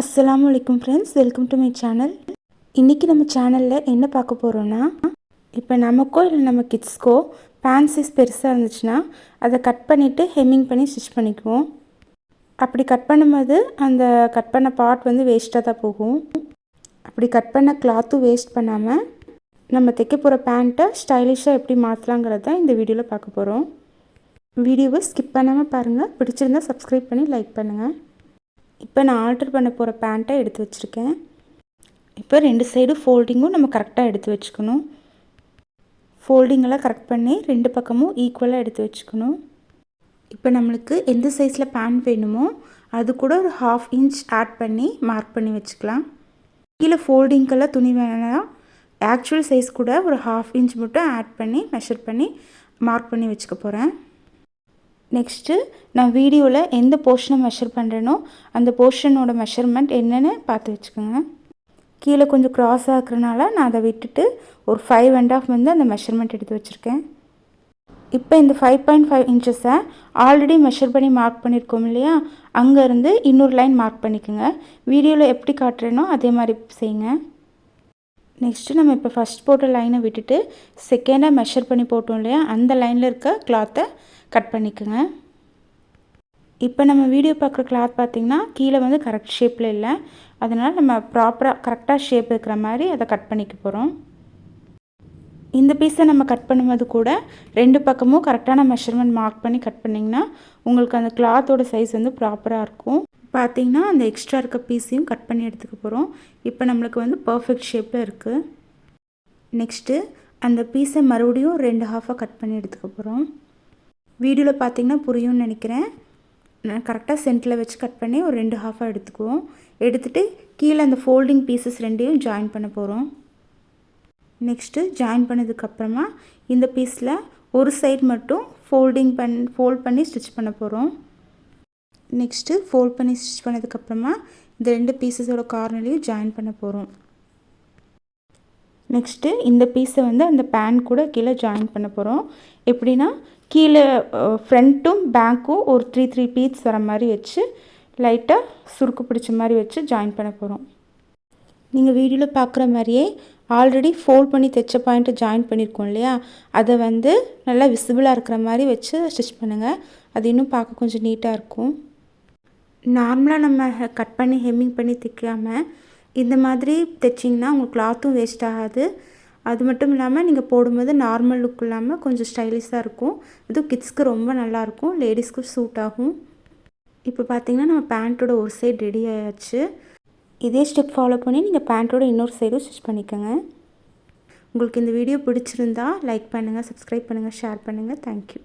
அஸ்ஸலாமு அலைக்கும் friends, welcome to my channel. இன்றைக்கி நம்ம சேனலில் என்ன பார்க்க போகிறோன்னா, இப்போ நமக்கோ இல்லை நம்ம கிட்ஸ்க்கோ பேண்ட் சைஸ் பெருசாக இருந்துச்சுன்னா அதை கட் பண்ணிவிட்டு ஹெம்மிங் பண்ணி ஸ்டிச் பண்ணிக்குவோம். அப்படி கட் பண்ணும்போது அந்த கட் பண்ண பார்ட் வந்து வேஸ்ட்டாக தான் போகும். அப்படி கட் பண்ண கிளாத்தும் வேஸ்ட் பண்ணாமல் நம்ம தைக்க போகிற பேண்ட்டை ஸ்டைலிஷாக எப்படி மாற்றலாங்கிறது தான் இந்த வீடியோவில் பார்க்க போகிறோம். வீடியோவை ஸ்கிப் பண்ணாமல் பாருங்கள். பிடிச்சிருந்தால் சப்ஸ்கிரைப் பண்ணி லைக் பண்ணுங்கள். இப்போ நான் ஆல்டர் பண்ண போகிற பேண்ட்டை எடுத்து வச்சுருக்கேன். இப்போ 2 சைடு ஃபோல்டிங்கும் நம்ம கரெக்டாக எடுத்து வச்சுக்கணும். ஃபோல்டிங்கெல்லாம் கரெக்ட் பண்ணி 2 பக்கமும் ஈக்குவலாக எடுத்து வச்சுக்கணும். இப்போ நம்மளுக்கு எந்த சைஸில் பேண்ட் வேணுமோ அது கூட ஒரு 1/2 இன்ச் ஆட் பண்ணி மார்க் பண்ணி வச்சுக்கலாம். கீழே ஃபோல்டிங்கெல்லாம் துணி வேணாம், ஆக்சுவல் சைஸ் கூட ஒரு 1/2 இன்ச் மட்டும் ஆட் பண்ணி மெஷர் பண்ணி மார்க் பண்ணி வச்சுக்க போகிறேன். நெக்ஸ்ட்டு நான் வீடியோவில் எந்த போர்ஷனை மெஷர் பண்ணுறேனோ அந்த போர்ஷனோட மெஷர்மெண்ட் என்னென்னு பார்த்து வச்சுக்கோங்க. கீழே கொஞ்சம் க்ராஸாக இருக்கிறனால நான் அதை விட்டுட்டு ஒரு 5.5 வந்து அந்த மெஷர்மெண்ட் எடுத்து வச்சுருக்கேன். இப்போ இந்த 5.5 இன்ச்சஸை ஆல்ரெடி மெஷர் பண்ணி மார்க் பண்ணியிருக்கோம் இல்லையா, அங்கேருந்து இன்னொரு லைன் மார்க் பண்ணிக்கோங்க. வீடியோவில் எப்படி காட்டுறேனோ அதே மாதிரி செய்யுங்க. நெக்ஸ்ட்டு நம்ம இப்போ ஃபஸ்ட் போட்ட லைனை விட்டுட்டு செகண்டாக மெஷர் பண்ணி போட்டோம் இல்லையா, அந்த லைனில் இருக்க கிளாத்தை கட் பண்ணிக்கோங்க. இப்போ நம்ம வீடியோ பார்க்குற கிளாத் பார்த்திங்கன்னா கீழே வந்து கரெக்ட் ஷேப்பில் இல்லை, அதனால் நம்ம ப்ராப்பராக கரெக்டாக ஷேப் இருக்கிற மாதிரி அதை கட் பண்ணிக்க போகிறோம். இந்த பீஸை நம்ம கட் பண்ணும்போது கூட 2 பக்கமும் கரெக்டான மெஷர்மெண்ட் மார்க் பண்ணி கட் பண்ணிங்கன்னா உங்களுக்கு அந்த கிளாத்தோட சைஸ் வந்து ப்ராப்பராக இருக்கும். பார்த்திங்கன்னா அந்த எக்ஸ்ட்ரா இருக்க பீஸையும் கட் பண்ணி எடுத்துக்க போகிறோம். இப்போ நம்மளுக்கு வந்து பர்ஃபெக்ட் ஷேப்பில் இருக்குது. நெக்ஸ்ட்டு அந்த பீஸை மறுபடியும் 2 ஹாஃபாக கட் பண்ணி எடுத்துக்க போகிறோம். வீடியோவில் பார்த்திங்கன்னா புரியும்னு நினைக்கிறேன். நான் கரெக்டாக சென்டரில் வச்சு கட் பண்ணி ஒரு 2 ஹாஃபாக எடுத்துக்குவோம். எடுத்துகிட்டு கீழே அந்த ஃபோல்டிங் பீசஸ் 2ஐயும் ஜாயின் பண்ண போகிறோம். நெக்ஸ்ட்டு ஜாயின் பண்ணதுக்கப்புறமா இந்த பீஸில் ஒரு சைடு மட்டும் ஃபோல்ட் பண்ணி ஸ்டிச் பண்ண போகிறோம். நெக்ஸ்ட்டு ஃபோல்ட் பண்ணி ஸ்டிச் பண்ணதுக்கப்புறமா இந்த 2 பீசஸோட கார்னர்லையும் ஜாயின் பண்ண போகிறோம். நெக்ஸ்ட்டு இந்த பீஸை வந்து அந்த பேண்ட் கூட கீழே ஜாயின் பண்ண போகிறோம். எப்படின்னா கீழே ஃப்ரண்ட்டும் பேக்கும் ஒரு 3 பீஸ் வர மாதிரி வச்சு லைட்டாக சுருக்கு பிடிச்ச மாதிரி வச்சு ஜாயின் பண்ண போகிறோம். நீங்கள் வீடியோவில் பார்க்குற மாதிரியே ஆல்ரெடி ஃபோல்ட் பண்ணி தைச்ச பாயிண்ட்டை ஜாயின் பண்ணியிருக்கோம் இல்லையா, அதை வந்து நல்லா விசிபிளாக இருக்கிற மாதிரி வச்சு ஸ்டிச் பண்ணுங்கள். அது இன்னும் பார்க்க கொஞ்சம் நீட்டாக இருக்கும். நார்மலாக நம்ம கட் பண்ணி ஹெம்மிங் பண்ணி தைக்காமல் இந்த மாதிரி தைச்சிங்கன்னா உங்களுக்கு கிளாத்தும் வேஸ்ட் ஆகாது. அது மட்டும் இல்லாமல் நீங்கள் போடும்போது நார்மல் லுக் இல்லாமல் கொஞ்சம் ஸ்டைலிஷாக இருக்கும். இதுவும் கிட்ஸ்க்கு ரொம்ப நல்லாயிருக்கும், லேடிஸ்க்கும் சூட் ஆகும். இப்போ பார்த்திங்கன்னா நம்ம பேண்ட்டோட ஒரு சைடு ரெடி ஆயாச்சு. இதே ஸ்டெப் ஃபாலோ பண்ணி நீங்கள் பேண்ட்டோட இன்னொரு சைடும் ஸ்டிச் பண்ணிக்கோங்க. உங்களுக்கு இந்த வீடியோ பிடிச்சிருந்தா லைக் பண்ணுங்கள், சப்ஸ்கிரைப் பண்ணுங்கள், ஷேர் பண்ணுங்கள். தேங்க்யூ.